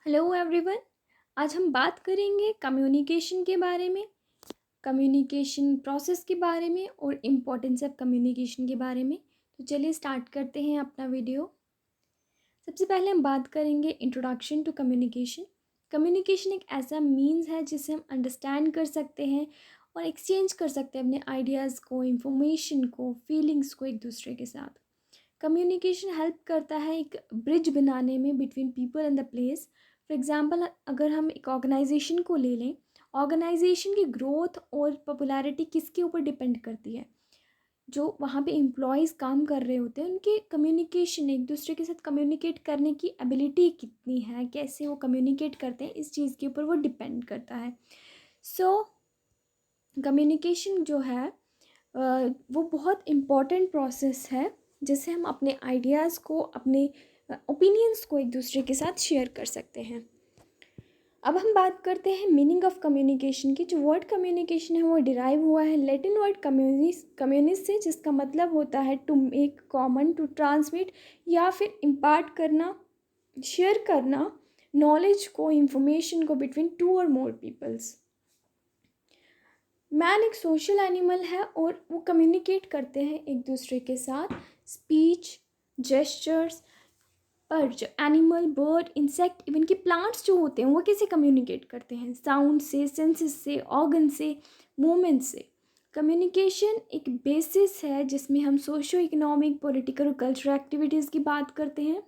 Hello everyone. आज हम बात करेंगे कम्युनिकेशन के बारे में, कम्युनिकेशन प्रोसेस के बारे में और इम्पोर्टेंस ऑफ कम्युनिकेशन के बारे में। तो चलिए स्टार्ट करते हैं अपना वीडियो। सबसे पहले हम बात करेंगे इंट्रोडक्शन टू कम्युनिकेशन। कम्युनिकेशन एक ऐसा मीन्स है जिसे हम अंडरस्टैंड कर सकते हैं और एक्सचेंज कर सकते हैं अपने आइडियाज़ को, इंफॉर्मेशन को, फीलिंग्स को एक दूसरे के साथ। कम्युनिकेशन हेल्प करता है एक ब्रिज बनाने में between people and the place. For example, अगर हम एक ऑर्गेनाइजेशन को ले लें, ऑर्गेनाइजेशन की ग्रोथ और पॉपुलैरिटी किसके ऊपर डिपेंड करती है? जो वहाँ पे एम्प्लॉयज़ काम कर रहे होते हैं उनके कम्युनिकेशन, एक दूसरे के साथ कम्युनिकेट करने की एबिलिटी कितनी है, कैसे वो कम्युनिकेट करते हैं, इस चीज़ के ऊपर वो डिपेंड करता है। सो कम्युनिकेशन जो है वो बहुत इम्पॉर्टेंट प्रोसेस है जिससे हम अपने आइडियाज़ को, अपने ओपिनियंस को एक दूसरे के साथ शेयर कर सकते हैं। अब हम बात करते हैं मीनिंग ऑफ कम्युनिकेशन की। जो वर्ड कम्युनिकेशन है वो डिराइव हुआ है लैटिन वर्ड कम्युनिस से, जिसका मतलब होता है to make common, to transmit या फिर इम्पार्ट करना, शेयर करना नॉलेज को, इंफॉर्मेशन को बिटवीन टू और मोर पीपल्स। मैन एक सोशल एनिमल है और वो कम्युनिकेट करते हैं एक दूसरे के साथ स्पीच, जेस्चर्स। पर जो एनिमल, बर्ड, इंसेक्ट, इवन कि प्लांट्स जो होते हैं वो कैसे कम्युनिकेट करते हैं? साउंड से, सेंसेस से, ऑर्गन से, मूवमेंट से। कम्युनिकेशन एक बेसिस है जिसमें हम सोशो इकोनॉमिक, पॉलिटिकल और कल्चरल एक्टिविटीज़ की बात करते हैं।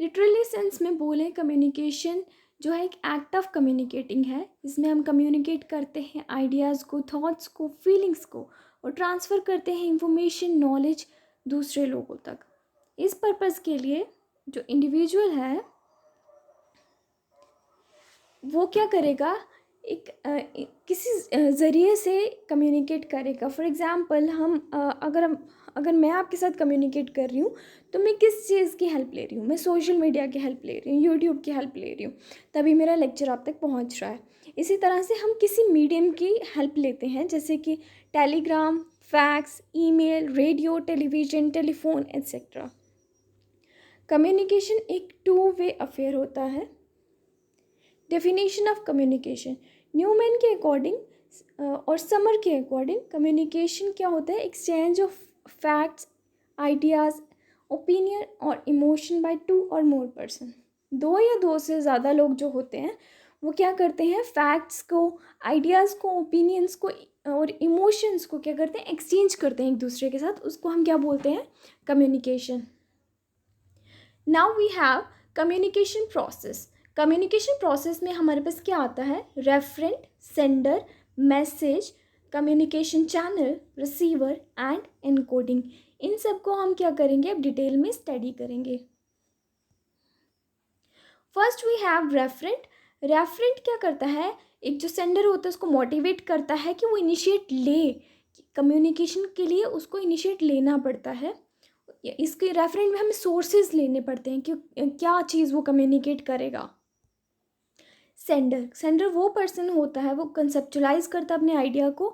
लिटरली सेंस में बोलें, कम्युनिकेशन जो है एक एक्ट ऑफ कम्युनिकेटिंग है। इसमें हम कम्युनिकेट करते हैं आइडियाज़ को, थॉट्स को, फीलिंग्स को, और ट्रांसफ़र करते हैं इंफॉर्मेशन, नॉलेज दूसरे लोगों तक। इस पर्पज़ के लिए जो इंडिविजुअल है वो क्या करेगा, किसी ज़रिए से कम्युनिकेट करेगा। फॉर एग्ज़ाम्पल, अगर मैं आपके साथ कम्युनिकेट कर रही हूँ तो मैं किस चीज़ की हेल्प ले रही हूँ? मैं सोशल मीडिया की हेल्प ले रही हूँ, यूट्यूब की हेल्प ले रही हूँ, तभी मेरा लेक्चर आप तक पहुँच रहा है। इसी तरह से हम किसी मीडियम की हेल्प लेते हैं, जैसे कि Telegram, fax, email, radio, television, telephone etcetera. Communication एक टू वे अफेयर होता है। डेफिनेशन ऑफ कम्युनिकेशन, न्यूमैन के अकॉर्डिंग और समर के अकॉर्डिंग कम्युनिकेशन क्या होता है? Exchange of facts, ideas, opinion और इमोशन बाय टू और मोर पर्सन। दो या दो से ज़्यादा लोग जो होते हैं वो क्या करते हैं? फैक्ट्स को, आइडियाज़ को, ओपिनियंस को और इमोशंस को क्या करते हैं? एक्सचेंज करते हैं एक दूसरे के साथ। उसको हम क्या बोलते हैं? Communication. Now we have communication process. Communication process में हमारे पास क्या आता है? Referent, sender, message, communication channel, receiver and encoding. इन सब को हम क्या करेंगे? अब डिटेल में स्टडी करेंगे। First we have referent. Referent क्या करता है? एक जो सेंडर होता है उसको मोटिवेट करता है कि वो इनिशिएट ले, कम्युनिकेशन के लिए उसको इनिशिएट लेना पड़ता है। इसके रेफरेंट में हमें सोर्सेज लेने पड़ते हैं कि क्या चीज़ वो कम्युनिकेट करेगा। सेंडर वो पर्सन होता है, वो कंसेप्चुलाइज करता है अपने आइडिया को,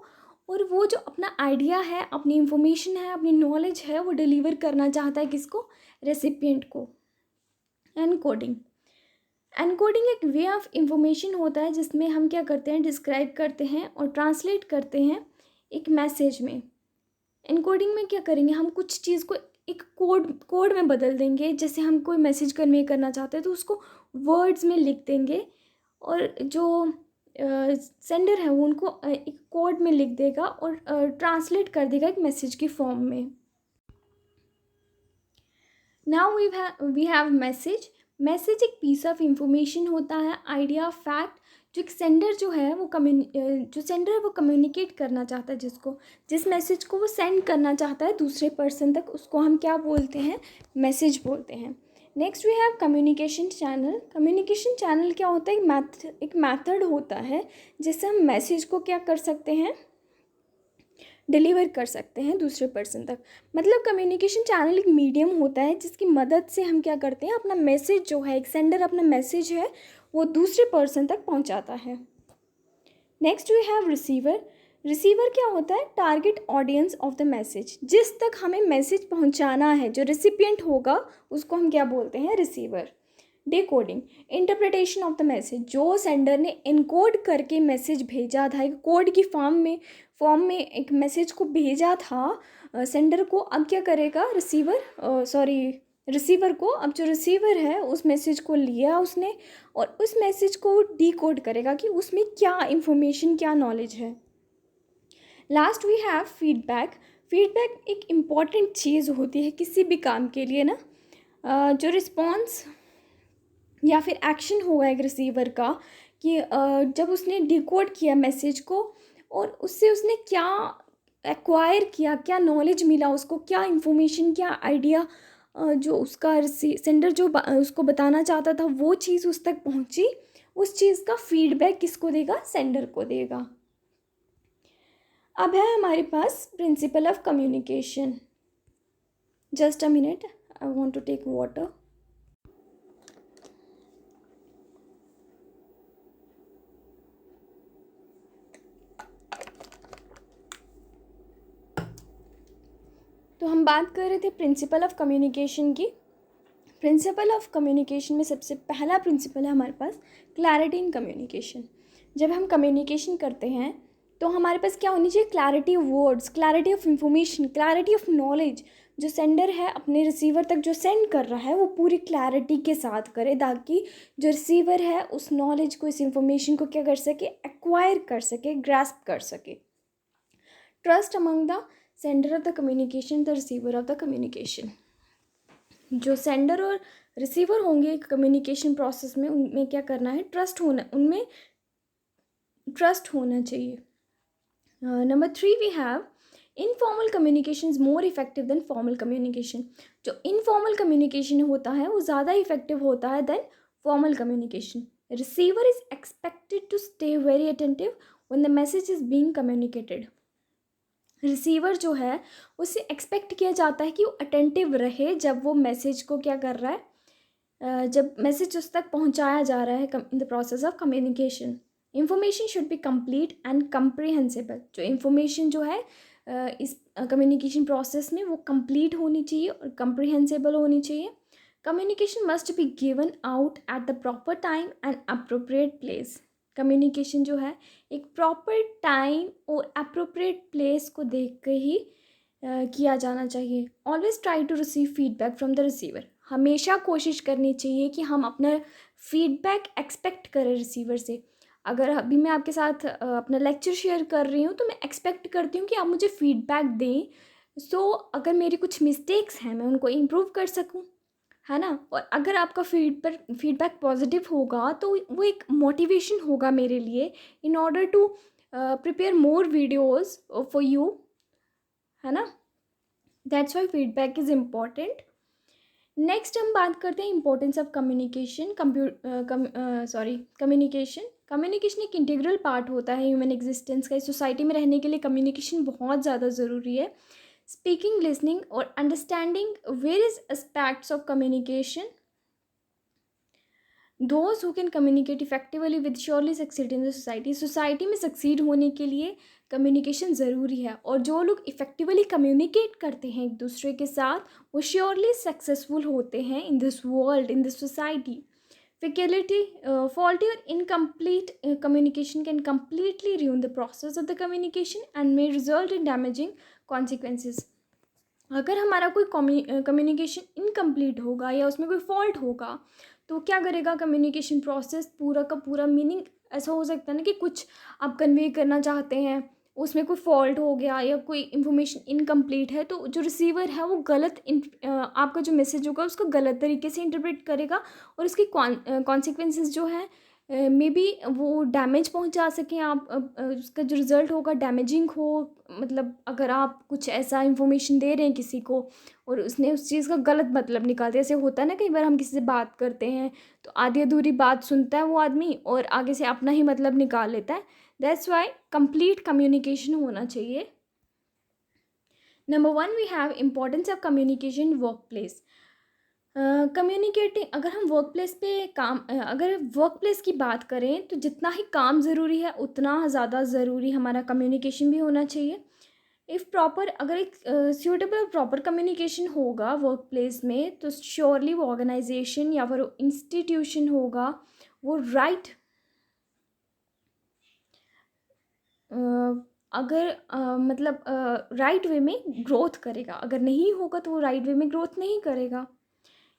और वो जो अपना आइडिया है, अपनी इंफॉर्मेशन है, अपनी नॉलेज है, वो डिलीवर करना चाहता है किसको? रेसिपिएंट को। एनकोडिंग, एनकोडिंग एक वे ऑफ इंफॉर्मेशन होता है जिसमें हम क्या करते हैं? डिस्क्राइब करते हैं और ट्रांसलेट करते हैं एक मैसेज में। एनकोडिंग में क्या करेंगे? हम कुछ चीज़ को एक कोड में बदल देंगे। जैसे हम कोई मैसेज कन्वे करना चाहते हैं तो उसको वर्ड्स में लिख देंगे, और जो सेंडर है वो उनको एक कोड में लिख देगा और ट्रांसलेट कर देगा एक मैसेज की फॉर्म में। Now we have message. Message एक पीस ऑफ इंफॉर्मेशन होता है, आइडिया, फैक्ट, जो एक सेंडर जो है वो जो सेंडर है वो कम्युनिकेट करना चाहता है, जिस मैसेज को वो सेंड करना चाहता है दूसरे पर्सन तक, उसको हम क्या बोलते हैं? मैसेज बोलते हैं। Next we have communication channel. Communication channel क्या होता है? एक मैथड होता है जिससे हम मैसेज को क्या कर सकते हैं? डिलीवर कर सकते हैं दूसरे पर्सन तक। मतलब कम्युनिकेशन चैनल एक मीडियम होता है जिसकी मदद से हम क्या करते हैं? अपना मैसेज जो है, एक सेंडर अपना मैसेज है वो दूसरे पर्सन तक पहुंचाता है। Next we have receiver. Receiver क्या होता है? Target audience of the message. जिस तक हमें मैसेज पहुंचाना है, जो रिसिपिएंट होगा उसको हम क्या बोलते हैं? Receiver. Decoding, interpretation of the message, जो सेंडर ने इनकोड करके मैसेज भेजा था, एक कोड की फॉर्म में एक मैसेज को भेजा था सेंडर को, अब क्या करेगा रिसीवर को, अब जो रिसीवर है उस मैसेज को लिया उसने और उस मैसेज को डिकोड करेगा कि उसमें क्या इंफॉर्मेशन, क्या नॉलेज है। Last we have feedback. Feedback एक इम्पॉर्टेंट चीज़ होती है किसी भी काम के लिए ना, जो रिस्पॉन्स या फिर एक्शन होगा एक रिसीवर का कि जब उसने डिकोड किया मैसेज को और उससे उसने क्या एक्वायर किया, क्या नॉलेज मिला उसको, क्या इंफॉर्मेशन, क्या आइडिया जो उसका सेंडर जो उसको बताना चाहता था वो चीज़ उस तक पहुंची, उस चीज़ का फीडबैक किसको देगा, सेंडर को देगा। अब है हमारे पास principle of communication. Just a minute, I want to take water. तो हम बात कर रहे थे प्रिंसिपल ऑफ कम्युनिकेशन की। प्रिंसिपल ऑफ कम्युनिकेशन में सबसे पहला प्रिंसिपल है हमारे पास क्लैरिटी इन कम्युनिकेशन। जब हम कम्युनिकेशन करते हैं तो हमारे पास क्या होनी चाहिए, clarity of words, clarity of information, clarity of knowledge. जो सेंडर है अपने रिसीवर तक जो सेंड कर रहा है वो पूरी क्लैरिटी के साथ करे ताकि जो रिसीवर है उस नॉलेज को, इस इंफॉर्मेशन को क्या कर सके, एक्वायर कर सके, ग्रास्प कर सके। Trust among the sender of the communication, the receiver of the communication. जो सेंडर और रिसीवर होंगे कम्युनिकेशन प्रोसेस में, उनमें क्या करना है, उनमें ट्रस्ट होना चाहिए। Number 3 we have informal communication is more effective than formal communication. जो इनफॉर्मल कम्युनिकेशन होता है वो ज़्यादा इफेक्टिव होता है than formal communication. Receiver is expected to stay very attentive when the message is being communicated. Receiver जो है उससे एक्सपेक्ट किया जाता है कि वो अटेंटिव रहे जब वो मैसेज को क्या कर रहा है, जब मैसेज उस तक पहुंचाया जा रहा है in the process of communication. Information should be complete and comprehensible. जो इंफॉर्मेशन जो है इस कम्युनिकेशन प्रोसेस में वो कंप्लीट होनी चाहिए और कम्प्रीहेंसिबल होनी चाहिए। Communication must be given out at the proper time and appropriate place. Communication जो है एक प्रॉपर टाइम और अप्रोप्रिएट प्लेस को देख के ही किया जाना चाहिए। Always try to receive feedback from the receiver. हमेशा कोशिश करनी चाहिए कि हम अपना फीडबैक एक्सपेक्ट करें रिसीवर से। अगर अभी मैं आपके साथ अपना लेक्चर शेयर कर रही हूँ तो मैं एक्सपेक्ट करती हूँ कि आप मुझे फीडबैक दें, सो अगर मेरी कुछ मिस्टेक्स हैं मैं उनको इम्प्रूव कर सकूँ, है ना। और अगर आपका फीडबैक पॉजिटिव होगा तो वो एक मोटिवेशन होगा मेरे लिए in order to prepare more videos for you, है ना। That's why feedback is important. Next हम बात करते हैं इम्पोर्टेंस ऑफ कम्युनिकेशन। कम्युनिकेशन एक इंटीग्रल पार्ट होता है ह्यूमन एग्जिस्टेंस का। इस सोसाइटी में रहने के लिए कम्युनिकेशन बहुत ज़्यादा ज़रूरी है। Speaking, listening or understanding various aspects of communication. Those who can communicate effectively will surely succeed in the society. Society में सक्सीड होने के लिए कम्युनिकेशन ज़रूरी है और जो लोग इफ़ेक्टिवली कम्युनिकेट करते हैं एक दूसरे के साथ वो श्योरली सक्सेसफुल होते हैं in this world, in this society. Faulty or incomplete communication can completely ruin the process of the communication and may result in damaging consequences. अगर हमारा कोई कम्युनिकेशन इनकम्प्लीट होगा या उसमें कोई फॉल्ट होगा तो क्या करेगा, कम्युनिकेशन प्रोसेस पूरा का पूरा मीनिंग ऐसा हो सकता है ना कि कुछ आप कन्वे करना चाहते हैं उसमें कोई फॉल्ट हो गया या कोई इन्फॉर्मेशन इनकम्प्लीट है तो जो रिसीवर है वो आपका जो मैसेज होगा उसको गलत तरीके से इंटरप्रेट करेगा और उसकी कॉन्सिक्वेंसेस जो है मे बी वो डैमेज पहुंचा सकें आप, उसका जो रिज़ल्ट होगा डैमेजिंग हो। मतलब अगर आप कुछ ऐसा इन्फॉर्मेशन दे रहे हैं किसी को और उसने उस चीज़ का गलत मतलब निकाल दिया, ऐसे होता है ना कई बार हम किसी से बात करते हैं तो आधी अधूरी बात सुनता है वो आदमी और आगे से अपना ही मतलब निकाल लेता है। दैट्स वाई कंप्लीट कम्युनिकेशन होना चाहिए। Number 1 we have importance of communication work place. Communicating, अगर हम अगर वर्क प्लेस की बात करें तो जितना ही काम ज़रूरी है उतना ज़्यादा ज़रूरी हमारा कम्युनिकेशन भी होना चाहिए। इफ़ प्रॉपर अगर एक सूटेबल प्रॉपर कम्युनिकेशन होगा वर्क प्लेस में, तो श्योरली वो ऑर्गेनाइजेशन या फिर इंस्टीट्यूशन होगा वो राइट अगर मतलब राइट वे में ग्रोथ करेगा। अगर नहीं होगा तो वो राइट वे में ग्रोथ नहीं करेगा।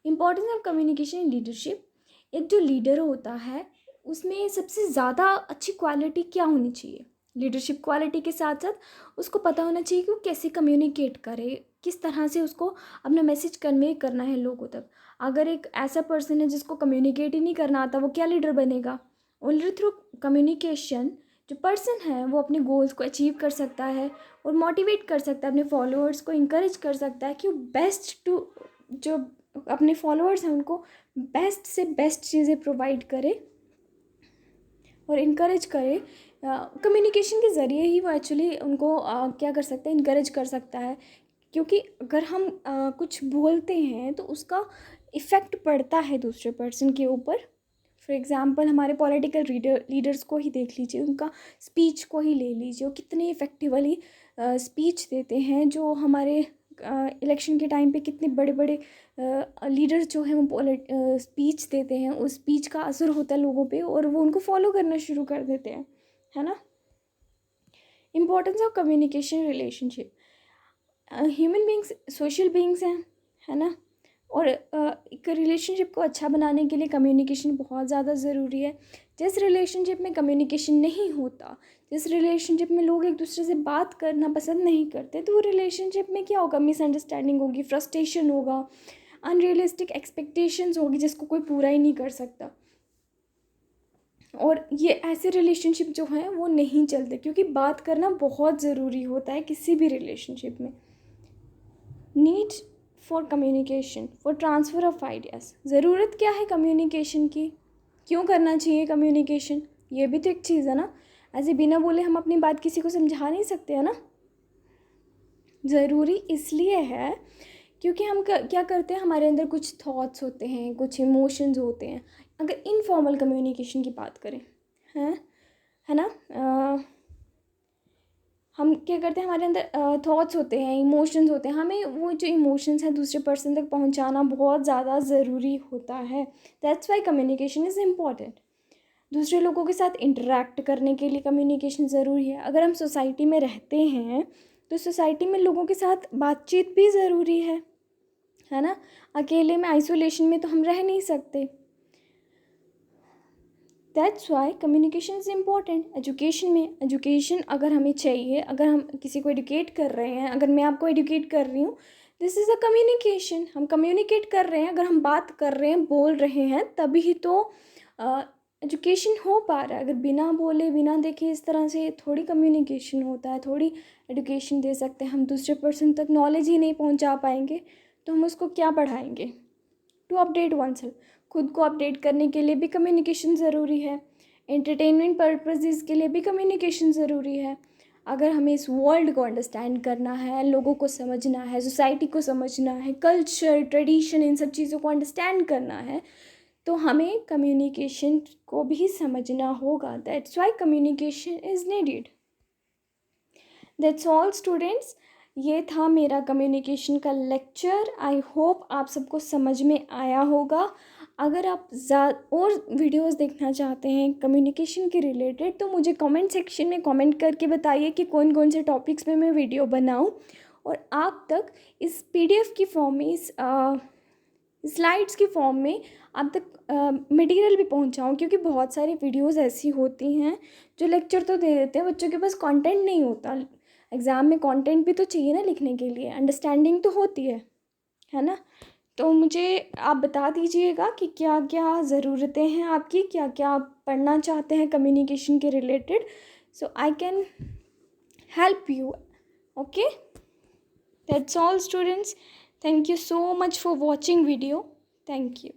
Importance of communication in leadership, एक जो लीडर होता है उसमें सबसे ज़्यादा अच्छी क्वालिटी क्या होनी चाहिए? लीडरशिप क्वालिटी के साथ साथ उसको पता होना चाहिए कि वो कैसे कम्युनिकेट करे, किस तरह से उसको अपना मैसेज कन्वे करना है लोगों तक। अगर एक ऐसा पर्सन है जिसको कम्युनिकेट ही नहीं करना आता, वो क्या लीडर बनेगा? ओनली थ्रू कम्युनिकेशन जो पर्सन है वो अपने गोल्स को अचीव कर सकता है और मोटिवेट कर सकता है, अपने फॉलोअर्स को इंकरेज कर सकता है कि वो बेस्ट टू जो अपने फॉलोअर्स हैं उनको बेस्ट से बेस्ट चीज़ें प्रोवाइड करे और इनकरेज करे। कम्युनिकेशन के ज़रिए ही वो एक्चुअली उनको क्या कर सकता है, इनकरेज कर सकता है। क्योंकि अगर हम कुछ बोलते हैं तो उसका इफ़ेक्ट पड़ता है दूसरे पर्सन के ऊपर। फॉर एग्ज़ाम्पल हमारे पॉलिटिकल लीडर्स को ही देख लीजिए, उनका स्पीच को ही ले लीजिए, वो कितने इफ़ेक्टिवली स्पीच देते हैं। जो हमारे इलेक्शन के टाइम पे कितने बड़े बड़े लीडर्स जो हैं वो स्पीच देते हैं, उस स्पीच का असर होता है लोगों पे और वो उनको फॉलो करना शुरू कर देते हैं, है ना। Importance of communication relationship, human beings social beings हैं, है ना। और एक रिलेशनशिप को अच्छा बनाने के लिए कम्युनिकेशन बहुत ज़्यादा ज़रूरी है। जिस रिलेशनशिप में कम्युनिकेशन नहीं होता, जिस रिलेशनशिप में लोग एक दूसरे से बात करना पसंद नहीं करते, तो वो रिलेशनशिप में क्या होगा? मिसअंडरस्टैंडिंग होगी, फ्रस्ट्रेशन होगा, अनरियलिस्टिक एक्सपेक्टेशंस होगी जिसको कोई पूरा ही नहीं कर सकता। और ये ऐसे रिलेशनशिप जो हैं वो नहीं चलते, क्योंकि बात करना बहुत ज़रूरी होता है किसी भी रिलेशनशिप में। Need for communication for transfer of ideas, ज़रूरत क्या है कम्युनिकेशन की? क्यों करना चाहिए कम्युनिकेशन? ये भी तो एक चीज़ है ना। ऐसे बिना बोले हम अपनी बात किसी को समझा नहीं सकते, है ना। ज़रूरी इसलिए है क्योंकि हम क्या करते हैं, हमारे अंदर कुछ थॉट्स होते हैं, कुछ इमोशंस होते हैं। अगर इनफॉर्मल कम्युनिकेशन की बात करें, हैं, है ना, हम क्या करते हैं, हमारे अंदर थॉट्स होते हैं, इमोशंस होते हैं, हमें वो जो इमोशंस हैं दूसरे पर्सन तक पहुंचाना बहुत ज़्यादा ज़रूरी होता है। That's why communication is important. दूसरे लोगों के साथ इंटरेक्ट करने के लिए कम्युनिकेशन ज़रूरी है। अगर हम सोसाइटी में रहते हैं तो सोसाइटी में लोगों के साथ बातचीत भी ज़रूरी है ना। अकेले में आइसोलेशन में तो हम रह नहीं सकते। That's why communication is important. Education अगर हमें चाहिए, अगर हम किसी को एडुकेट कर रहे हैं, अगर मैं आपको एडुकेट कर रही हूँ, दिस इज़ अ कम्युनिकेशन। हम कम्युनिकेट कर रहे हैं, अगर हम बात कर रहे हैं, बोल रहे हैं, तभी तो एजुकेशन हो पा रहा है। अगर बिना बोले बिना देखे इस तरह से थोड़ी कम्युनिकेशन होता है, थोड़ी एडुकेशन दे सकते हैं। हम दूसरे पर्सन तक नॉलेज ही नहीं पहुंचा पाएंगे तो हम उसको क्या पढ़ाएंगे। टू अपडेट वनसेल्फ, खुद को अपडेट करने के लिए भी कम्युनिकेशन ज़रूरी है। एंटरटेनमेंट पर्पसेस के लिए भी कम्युनिकेशन ज़रूरी है। अगर हमें इस वर्ल्ड को अंडरस्टैंड करना है, लोगों को समझना है, सोसाइटी को समझना है, कल्चर ट्रेडिशन इन सब चीज़ों को अंडरस्टैंड करना है, तो हमें कम्युनिकेशन को भी समझना होगा। That's why communication is needed. That's all students, ये था मेरा कम्युनिकेशन का लेक्चर। आई होप आप सबको समझ में आया होगा। अगर आप और वीडियोस देखना चाहते हैं कम्युनिकेशन के रिलेटेड, तो मुझे कमेंट सेक्शन में कमेंट करके बताइए कि कौन कौन से टॉपिक्स पे मैं वीडियो बनाऊं और आप तक इस पीडीएफ की फॉर्म में, इस स्लाइड्स की फॉर्म में आप तक मटेरियल भी पहुंचाऊं। क्योंकि बहुत सारी वीडियोस ऐसी होती हैं जो लेक्चर तो दे देते हैं, बच्चों के पास कंटेंट नहीं होता। एग्ज़ाम में कंटेंट भी तो चाहिए ना लिखने के लिए, अंडरस्टैंडिंग तो होती है ना। तो मुझे आप बता दीजिएगा कि क्या क्या ज़रूरतें हैं आपकी, क्या क्या आप पढ़ना चाहते हैं कम्युनिकेशन के related, so I can help you. Okay, that's all students. Thank you so much for watching video. Thank you.